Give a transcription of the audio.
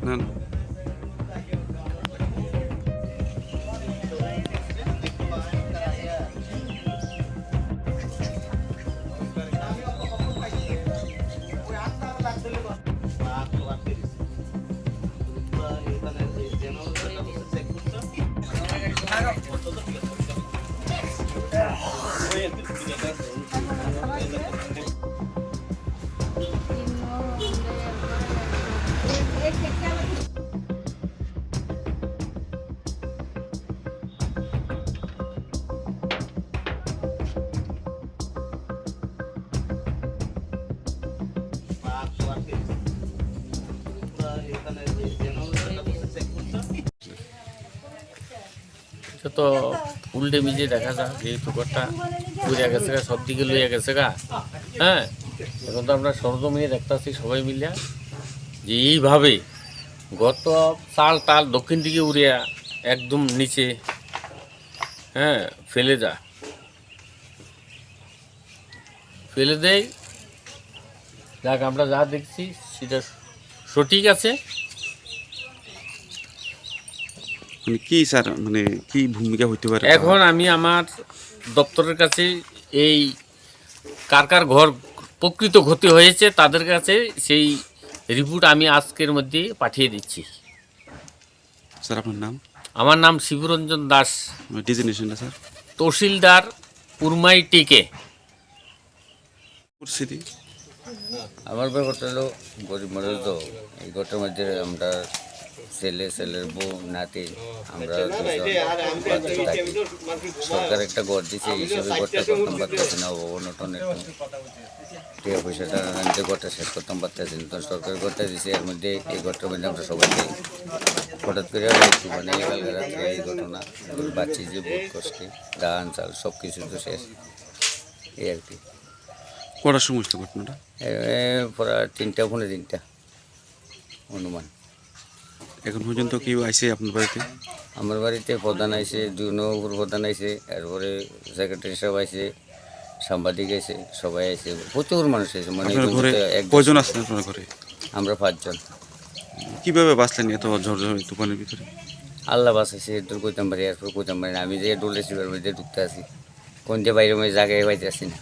না না। তো ফুল ডেমিজে দেখা যায় যেহেতু ঘরটা উড়ে গেছে গা, সব দিকে লইয়া গেছে গা। হ্যাঁ, এখন তো আমরা সরজমিনে দেখতেছি সবাই মিলিয়া যে এইভাবে গত চাল টাল দক্ষিণ দিকে উড়িয়া একদম নিচে হ্যাঁ ফেলে দেয়। যাক, আমরা যা দেখছি সেটা সঠিক আছে। মানে কি স্যার, মানে কি ভূমিকা হইতে পারে? এখন আমি আমার দপ্তরের কাছে এই কার কার ঘর প্রকৃত ক্ষতি হয়েছে তাদের কাছে সেই রিপোর্ট আমি আজকের মধ্যে পাঠিয়ে দিচ্ছি। স্যার আপনার নাম? আমার নাম শিবরঞ্জন দাস, ডিজিগনেশনটা স্যার? তহসিলদার উরমাই টিকে। পরিস্থিতি আমার ব্যাপারটা হলো গরিব মানুষ তো, এই ঘরটার মধ্যে আমরা ছেলের বউ নাতি আমরা থাকি। সরকার একটা ঘর দিচ্ছে, এই হিসেবে ঘরটা করতাম পারতেছি না, অবনটন একটু টাকা পয়সাটা আনতে ঘরটা শেষ করতাম পারতেছি না। তো সরকার ঘরটা দিচ্ছে, এর মধ্যে এই ঘরটার মধ্যে আমরা সবাই যাই। হঠাৎ করে একটু মানে কালকে রাত্রে এই ঘটনা বাচ্চি যে বহুত কষ্টে ধান চাল সব কিছু তো শেষ, এই আর কি। কটার সময় হচ্ছে ঘটনাটা? প্রায় 3টা অনুমান। এখন পর্যন্ত কেউ আইছে আপনার বাড়িতে? আমার বাড়িতে প্রধান আইছে, 2 নম্বর প্রধান আইছে, এরপরে সেক্রেটারি সাহেব আইছে, সাংবাদিক আইছে, সবাই আইছে, প্রচুর মানুষ আইছে। মানে আপনার ঘরে কয়জন আছেন আপনার ঘরে? আমরা 5 জন। কিভাবে বাঁচলেন এত ঝড় তুফানের ভিতরে? আল্লাহ বাঁচাইছে, দূর কইতাম পারি, এরপর কইতাম পারি না। আমি যে ডোলে শিবের মধ্যে ঢুকতে আছি, কোন যে বাইরে জায়গায় পাইতে আসি না।